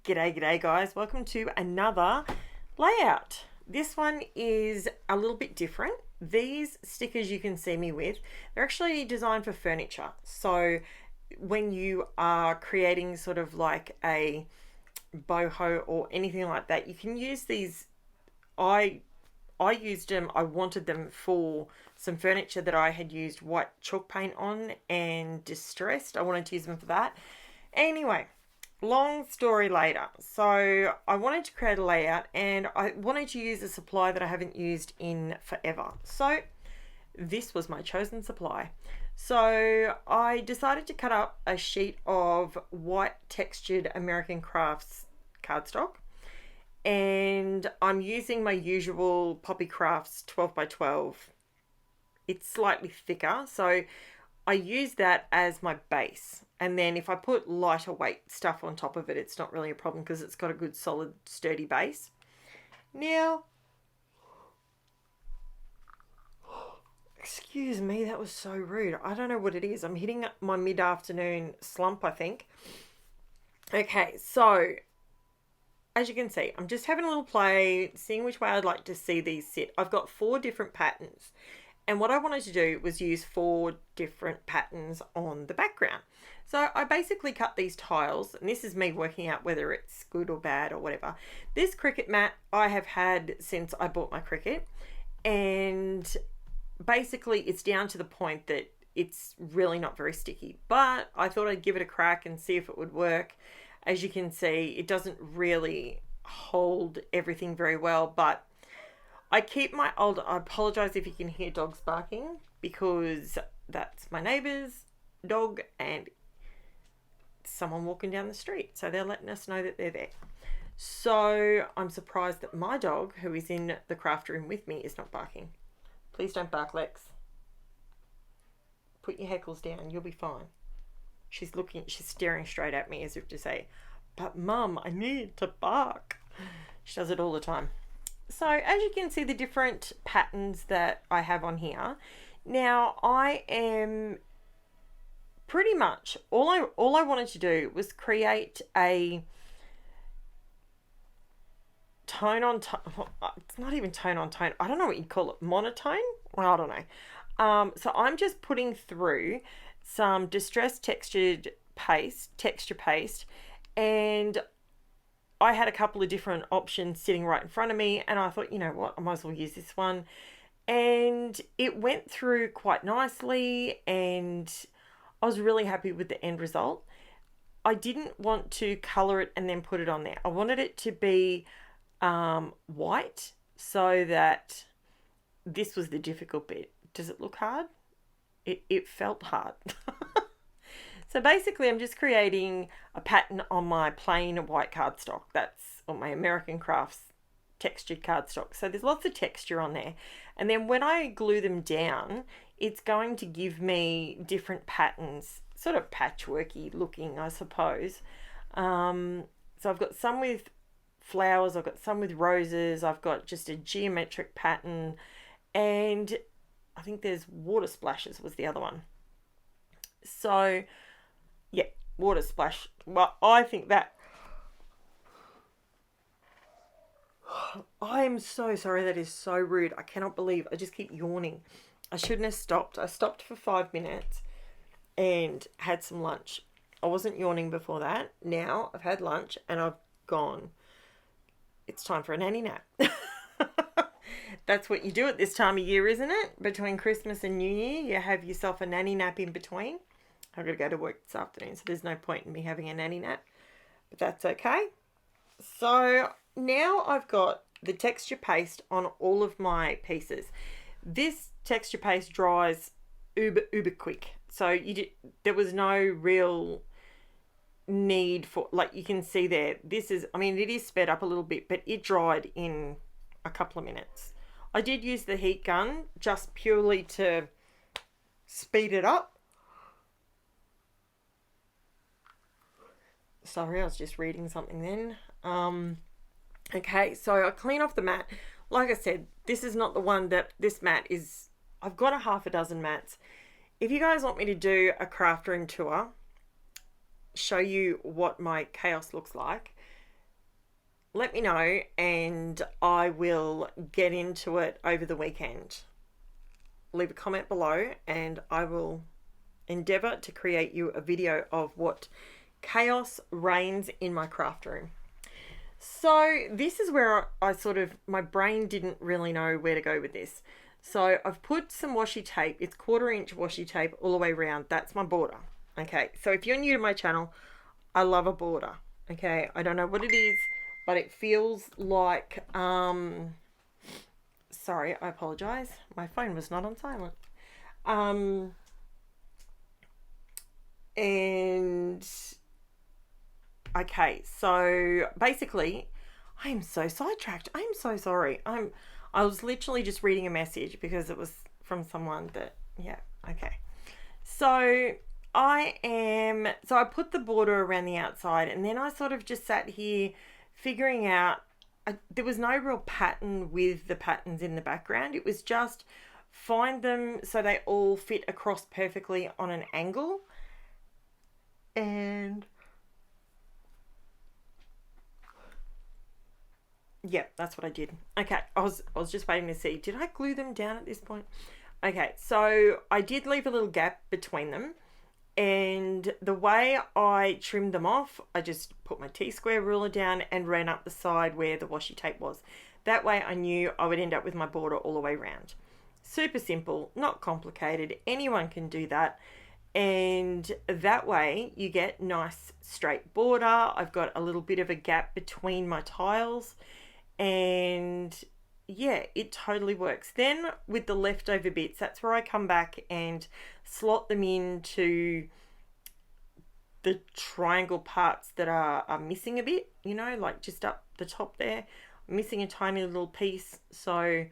G'day guys, welcome to another layout. This one is a little bit different. These stickers you can see me with, they're actually designed for furniture. So when you are creating sort of like a boho or anything like that, you can use these. I used them, I wanted them for some furniture that I had used white chalk paint on and distressed. I wanted to use them for that. Anyway, long story later. So I wanted to create a layout and I wanted to use a supply that I haven't used in forever. So this was my chosen supply. So I decided to cut up a sheet of white textured American Crafts cardstock. And I'm using my usual Poppy Crafts 12 by 12. It's slightly thicker, so I use that as my base. And then if I put lighter weight stuff on top of it, it's not really a problem because it's got a good solid sturdy base. Now, excuse me, that was so rude. I don't know what it is. I'm hitting my mid-afternoon slump, I think. Okay, so as you can see, I'm just having a little play, seeing which way I'd like to see these sit. I've got 4 different patterns. And what I wanted to do was use 4 different patterns on the background. So I basically cut these tiles, and this is me working out whether it's good or bad or whatever. This cricket mat I have had since I bought my cricket. And basically it's down to the point that it's really not very sticky. But I thought I'd give it a crack and see if it would work. As you can see, it doesn't really hold everything very well, but I keep my old, I apologize if you can hear dogs barking because that's my neighbor's dog and someone walking down the street. So they're letting us know that they're there. So I'm surprised that my dog, who is in the craft room with me, is not barking. Please don't bark, Lex. Put your heckles down, you'll be fine. She's staring straight at me as if to say, but Mum, I need to bark. She does it all the time. So as you can see the different patterns that I have on here. Now I am pretty much, all I wanted to do was create a tone on tone. It's not even tone on tone. I don't know what you'd call it. Monotone? Well, I don't know. So I'm just putting through some distressed texture paste, and I had a couple of different options sitting right in front of me, and I thought, you know what, I might as well use this one. And it went through quite nicely, and I was really happy with the end result. I didn't want to color it and then put it on there. I wanted it to be white, so that this was the difficult bit. Does it look hard? It felt hard. So basically I'm just creating a pattern on my plain white cardstock. That's on my American Crafts textured cardstock. So there's lots of texture on there. And then when I glue them down, it's going to give me different patterns, sort of patchworky looking, I suppose. So I've got some with flowers, I've got some with roses, I've got just a geometric pattern, and I think there's water splashes was the other one. So yeah, water splash. Well, I think that, I am so sorry, that is so rude. I cannot believe I just keep yawning. I shouldn't have stopped. I stopped for 5 minutes and had some lunch. I wasn't yawning before that. Now I've had lunch and I've gone, it's time for a nanny nap. That's what you do at this time of year, isn't it? Between Christmas and New Year, you have yourself a nanny nap in between. I've got to go to work this afternoon, so there's no point in me having a nanny nap. But that's okay. So now I've got the texture paste on all of my pieces. This texture paste dries uber quick. So there was no real need for, like you can see there, this is, I mean, it is sped up a little bit, but it dried in a couple of minutes. I did use the heat gun just purely to speed it up. Sorry, I was just reading something then. Okay, so I clean off the mat. Like I said, this is not the one that, this mat is, I've got a half a dozen mats. If you guys want me to do a craft room tour, show you what my chaos looks like, let me know and I will get into it over the weekend. Leave a comment below and I will endeavour to create you a video of what chaos reigns in my craft room. So this is where I sort of, my brain didn't really know where to go with this. So I've put some washi tape, it's 1/4 inch washi tape all the way around. That's my border. Okay, so if you're new to my channel, I love a border. Okay, I don't know what it is, but it feels like, sorry, I apologize. My phone was not on silent. And okay, so basically, I am so sidetracked. I am so sorry. I was literally just reading a message because it was from someone that, yeah, okay. So I put the border around the outside and then I sort of just sat here figuring out, there was no real pattern with the patterns in the background. It was just find them so they all fit across perfectly on an angle. And yeah, that's what I did. Okay, I was just waiting to see, did I glue them down at this point? Okay, so I did leave a little gap between them, and the way I trimmed them off, I just put my T-square ruler down and ran up the side where the washi tape was. That way I knew I would end up with my border all the way around. Super simple, not complicated. Anyone can do that. And that way you get nice straight border. I've got a little bit of a gap between my tiles. And yeah, it totally works. Then with the leftover bits, that's where I come back and slot them into the triangle parts that are missing a bit, you know, like just up the top there, I'm missing a tiny little piece. So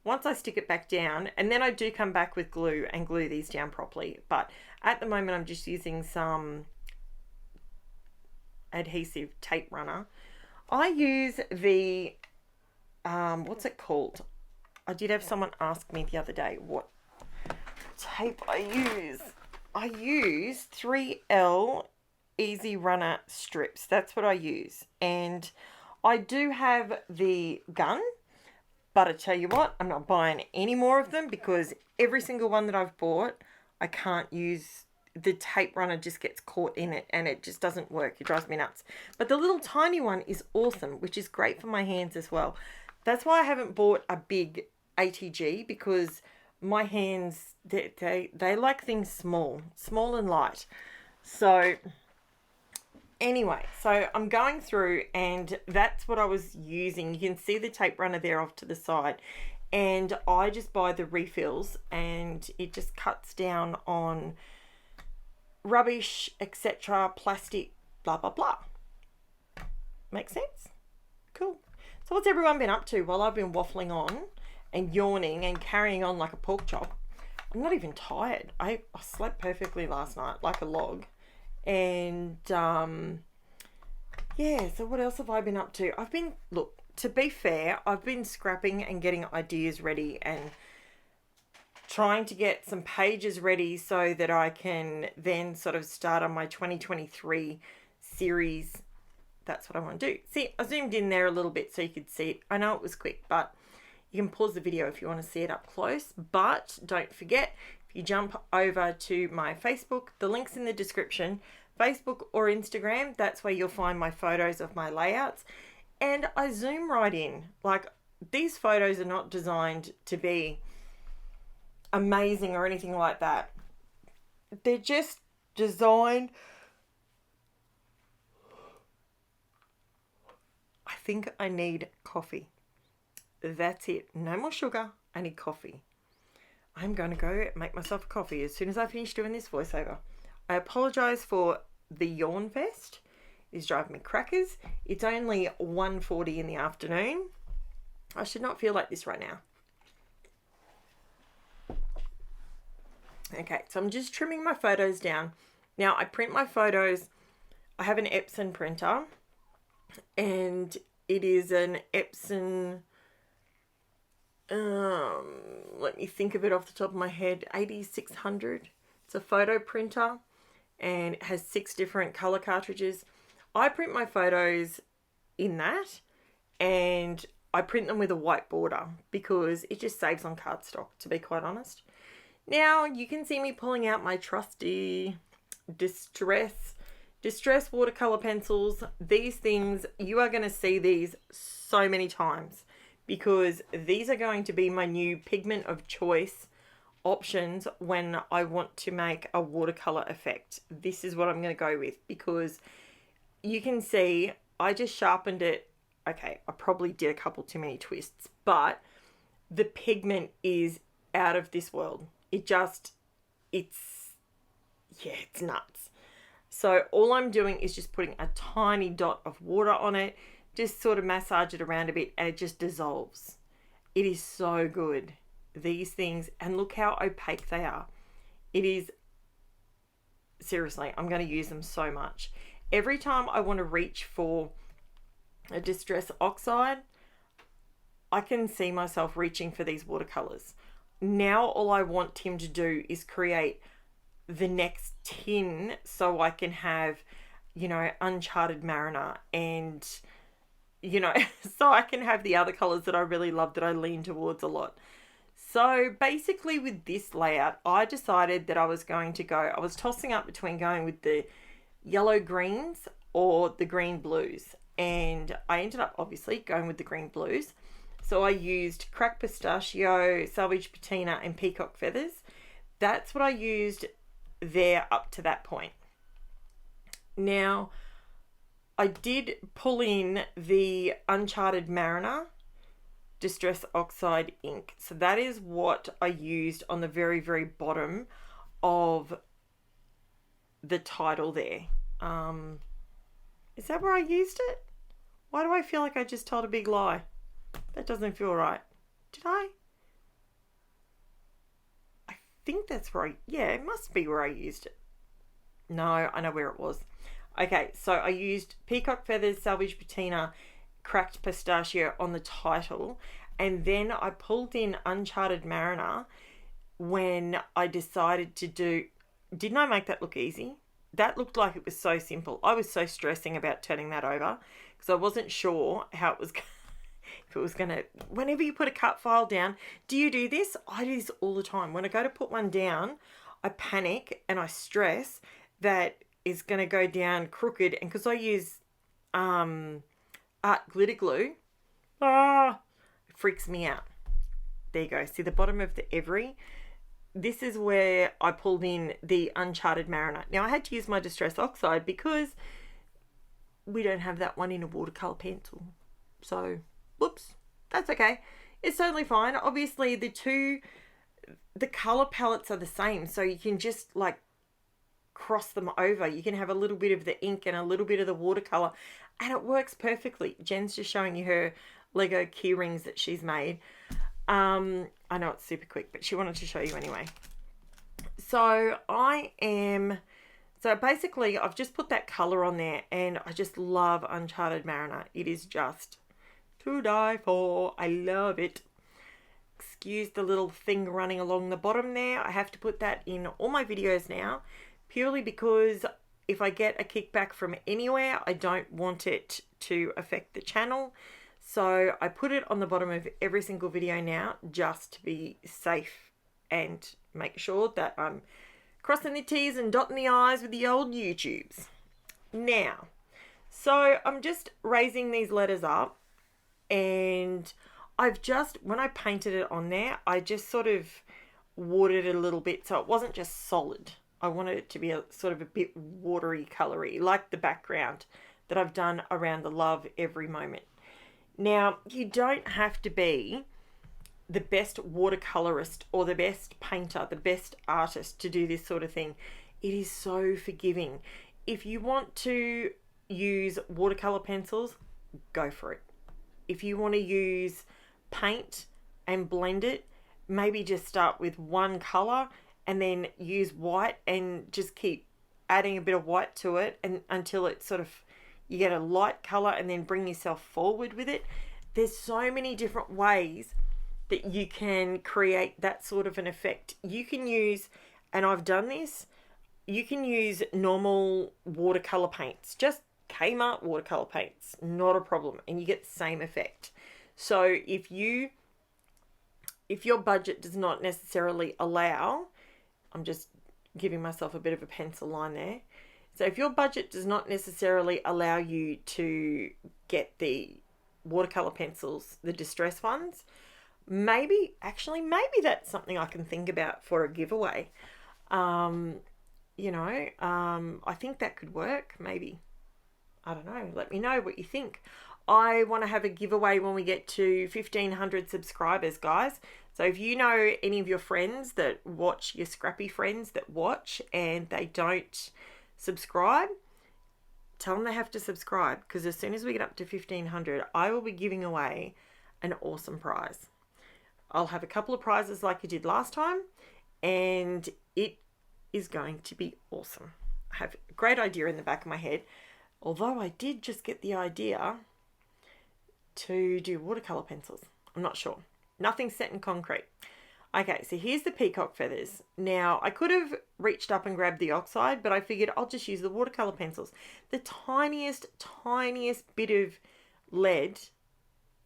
once I stick it back down, and then I do come back with glue and glue these down properly. But at the moment I'm just using some adhesive tape runner. I use the, what's it called? I did have someone ask me the other day what tape I use. I use 3L Easy Runner strips. That's what I use. And I do have the gun, but I tell you what, I'm not buying any more of them because every single one that I've bought, I can't use. The tape runner just gets caught in it and it just doesn't work. It drives me nuts. But the little tiny one is awesome, which is great for my hands as well. That's why I haven't bought a big ATG, because my hands, they like things small and light. So anyway, so I'm going through and that's what I was using. You can see the tape runner there off to the side. And I just buy the refills and it just cuts down on rubbish, etc., plastic, blah blah blah. Makes sense? Cool. So what's everyone been up to while I've been waffling on and yawning and carrying on like a pork chop? I'm not even tired. I slept perfectly last night like a log. And yeah, so what else have I been up to? I've been, look, to be fair, I've been scrapping and getting ideas ready and trying to get some pages ready so that I can then sort of start on my 2023 series. That's what I want to do. See, I zoomed in there a little bit so you could see it. I know it was quick, but you can pause the video if you want to see it up close. But don't forget, if you jump over to my Facebook, the link's in the description, Facebook or Instagram, that's where you'll find my photos of my layouts. And I zoom right in. Like, these photos are not designed to be amazing or anything like that. They're just designed. I think I need coffee. That's it. No more sugar. I need coffee. I'm going to go make myself a coffee as soon as I finish doing this voiceover. I apologize for the yawn fest. It's driving me crackers. It's only 1:40 in the afternoon. I should not feel like this right now. Okay, so I'm just trimming my photos down. Now, I print my photos. I have an Epson printer, and it is an Epson, let me think of it off the top of my head, 8600. It's a photo printer, and it has 6 different color cartridges. I print my photos in that, and I print them with a white border because it just saves on cardstock, to be quite honest. Now you can see me pulling out my trusty distress watercolor pencils. These things, you are going to see these so many times because these are going to be my new pigment of choice options when I want to make a watercolor effect. This is what I'm going to go with because you can see I just sharpened it. Okay, I probably did a couple too many twists, but the pigment is out of this world. It's nuts. So all I'm doing is just putting a tiny dot of water on it, just sort of massage it around a bit, and it just dissolves. It is so good. These things, and look how opaque they are. It is, seriously, I'm going to use them so much. Every time I want to reach for a distress oxide, I can see myself reaching for these watercolors. Now all I want Tim to do is create the next tin so I can have, you know, Uncharted Marina, and, you know, so I can have the other colors that I really love, that I lean towards a lot. So basically with this layout, I decided that I was tossing up between going with the yellow greens or the green blues. And I ended up obviously going with the green blues. So I used cracked pistachio, salvage patina, and peacock feathers. That's what I used there up to that point. Now, I did pull in the Uncharted Marina Distress Oxide ink. So that is what I used on the very, very bottom of the title there. Is that where I used it? Why do I feel like I just told a big lie? That doesn't feel right. Did I? I think that's where it must be where I used it. No, I know where it was. Okay, so I used peacock feathers, salvage patina, cracked pistachio on the title, and then I pulled in Uncharted Marina when I decided to do... Didn't I make that look easy? That looked like it was so simple. I was so stressing about turning that over because I wasn't sure how it was if it was going to... Whenever you put a cut file down, do you do this? I do this all the time. When I go to put one down, I panic and I stress that it's going to go down crooked. And because I use art glitter glue, it freaks me out. There you go. See the bottom of the every? This is where I pulled in the Uncharted Marina. Now I had to use my Distress Oxide because we don't have that one in a watercolor pencil. So, whoops, that's okay. It's totally fine. Obviously the color palettes are the same. So you can just like cross them over. You can have a little bit of the ink and a little bit of the watercolor, and it works perfectly. Jen's just showing you her Lego key rings that she's made. I know it's super quick, but she wanted to show you anyway. So basically I've just put that color on there, and I just love Uncharted Marina. It is just to die for. I love it. Excuse the little thing running along the bottom there. I have to put that in all my videos now, purely because if I get a kickback from anywhere, I don't want it to affect the channel. So I put it on the bottom of every single video now, just to be safe and make sure that I'm crossing the T's and dotting the I's with the old YouTubes. Now, so I'm just raising these letters up, and when I painted it on there, I just sort of watered it a little bit so it wasn't just solid. I wanted it to be a sort of a bit watery, colory, like the background that I've done around the Love Every Moment. Now, you don't have to be the best watercolorist or the best painter, the best artist to do this sort of thing. It is so forgiving. If you want to use watercolor pencils, go for it. If you want to use paint and blend it, maybe just start with one color and then use white and just keep adding a bit of white to it and until it's sort of... You get a light color and then bring yourself forward with it. There's so many different ways that you can create that sort of an effect. You can use, and I've done this, you can use normal watercolor paints, just Kmart watercolor paints, not a problem, and you get the same effect. So if your budget does not necessarily allow, I'm just giving myself a bit of a pencil line there. So if your budget does not necessarily allow you to get the watercolor pencils, the distress ones, maybe that's something I can think about for a giveaway. I think that could work, maybe. I don't know. Let me know what you think. I want to have a giveaway when we get to 1,500 subscribers, guys. So if you know any of your friends that watch, your scrappy friends that watch and they don't subscribe, tell them they have to subscribe, because as soon as we get up to 1,500, I will be giving away an awesome prize. I'll have a couple of prizes like I did last time, and it is going to be awesome. I have a great idea in the back of my head, although I did just get the idea to do watercolor pencils. I'm not sure. Nothing's set in concrete. Okay, so here's the peacock feathers. Now, I could have reached up and grabbed the oxide, but I figured I'll just use the watercolor pencils. The tiniest bit of lead,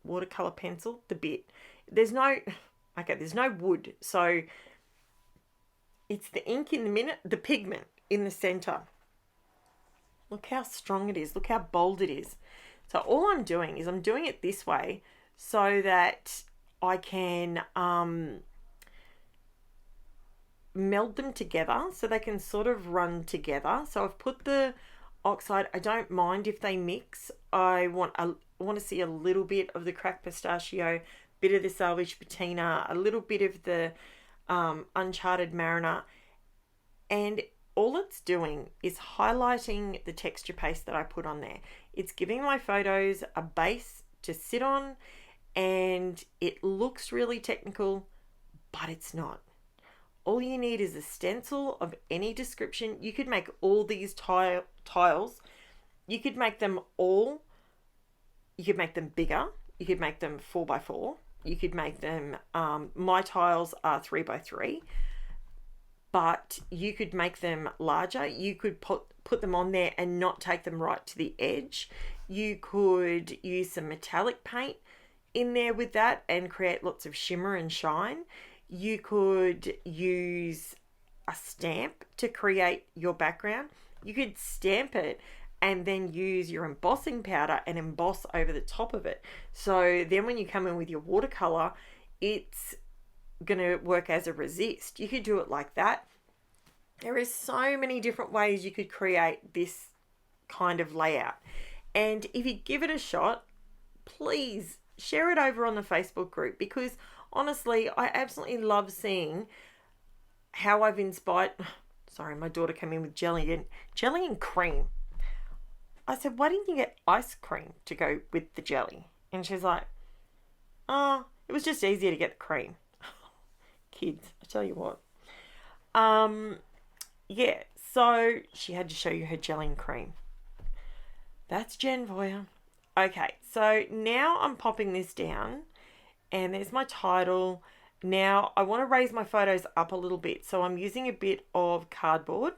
watercolor pencil, the bit. There's no wood, so it's the ink in the pigment in the center. Look how strong it is. Look how bold it is. So all I'm doing is I'm doing it this way so that I can meld them together so they can sort of run together. So I've put the oxide. I don't mind if they mix. I want to see a little bit of the cracked pistachio, bit of the salvage patina, a little bit of the uncharted marina, and all it's doing is highlighting the texture paste that I put on there. It's giving my photos a base to sit on, and it looks really technical, but it's not. All you need is a stencil of any description. You could make all these tiles. You could make them bigger. You could make them 4x4. You could make them, my tiles are 3x3. But you could make them larger. You could put them on there and not take them right to the edge. You could use some metallic paint in there with that and create lots of shimmer and shine. You could use a stamp to create your background. You could stamp it and then use your embossing powder and emboss over the top of it. So then when you come in with your watercolor, it's going to work as a resist. You could do it like that. There is so many different ways you could create this kind of layout. And if you give it a shot, please share it over on the Facebook group, because honestly, I absolutely love seeing how I've inspired. Sorry, my daughter came in with jelly and cream. I said, why didn't you get ice cream to go with the jelly? And she's like, it was just easier to get the cream. Kids, I tell you what. Yeah, so she had to show you her jelly and cream. That's Jen for you. Okay, so now I'm popping this down, and there's my title. Now I want to raise my photos up a little bit, so I'm using a bit of cardboard,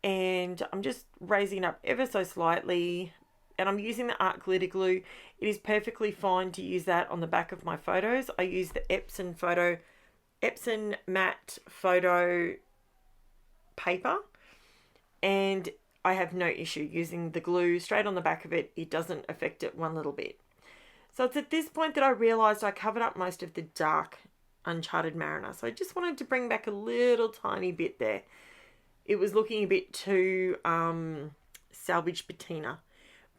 and I'm just raising it up ever so slightly, and I'm using the art glitter glue. It is perfectly fine to use that on the back of my photos. I use the Epson matte photo paper, and I have no issue using the glue straight on the back of it. It doesn't affect it one little bit. So it's at this point that I realized I covered up most of the dark uncharted marina. So I just wanted to bring back a little tiny bit there. It was looking a bit too salvage patina.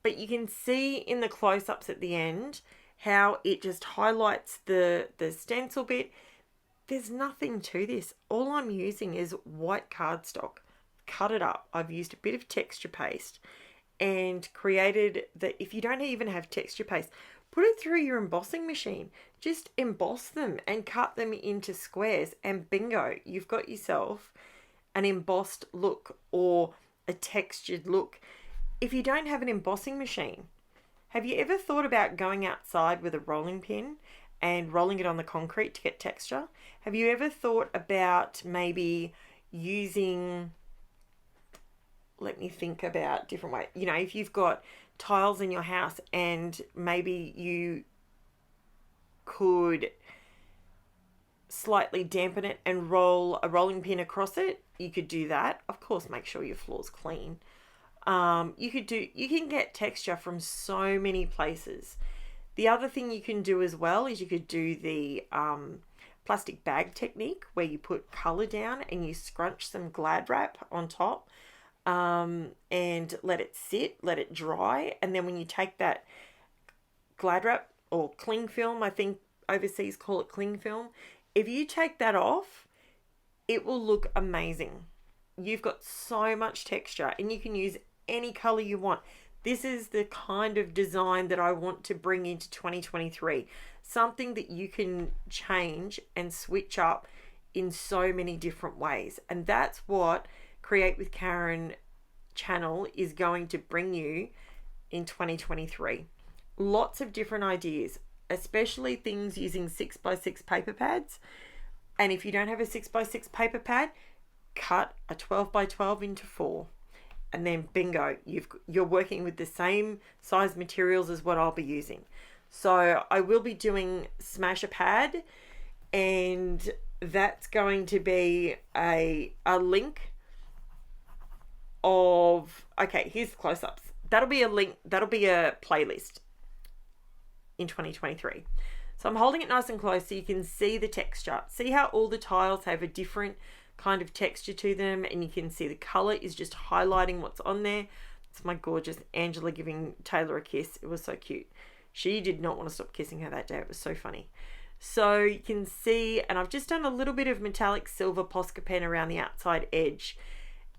But you can see in the close-ups at the end how it just highlights the stencil bit. There's nothing to this. All I'm using is white cardstock. Cut it up. I've used a bit of texture paste and created that. If you don't even have texture paste, put it through your embossing machine. Just emboss them and cut them into squares, and bingo, you've got yourself an embossed look or a textured look. If you don't have an embossing machine, have you ever thought about going outside with a rolling pin and rolling it on the concrete to get texture? Have you ever thought about maybe using let me think about different ways. You know, if you've got tiles in your house and maybe you could slightly dampen it and roll a rolling pin across it, you could do that. Of course, make sure your floor's clean. You can get texture from so many places. The other thing you can do as well is you could do the plastic bag technique where you put color down and you scrunch some Glad wrap on top, and let it sit, let it dry, and then when you take that Glad wrap or cling film, I think overseas call it cling film, if you take that off, it will look amazing. You've got so much texture and you can use any color you want. This is the kind of design that I want to bring into 2023. Something that you can change and switch up in so many different ways. And that's what Create with Karen channel is going to bring you in 2023. Lots of different ideas, especially things using 6x6 paper pads. And if you don't have a 6x6 paper pad, cut a 12x12 into 4. And then bingo, you're working with the same size materials as what I'll be using. So I will be doing Smash a Pad, and that's going to be a link of, okay, here's close-ups. That'll be a link, that'll be a playlist in 2023. So I'm holding it nice and close so you can see the texture. See how all the tiles have a different kind of texture to them, and you can see the color is just highlighting what's on there. It's my gorgeous Angela giving Taylor a kiss. It was so cute. She did not want to stop kissing her that day. It was so funny. So you can see, and I've just done a little bit of metallic silver Posca pen around the outside edge,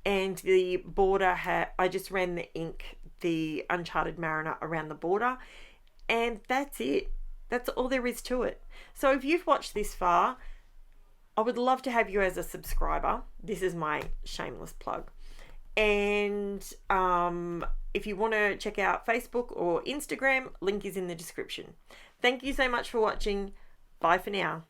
and the border I just ran the ink, the Uncharted Marina around the border, and that's it. That's all there is to it. So if you've watched this far, I would love to have you as a subscriber. This is my shameless plug. And if you want to check out Facebook or Instagram, link is in the description. Thank you so much for watching. Bye for now.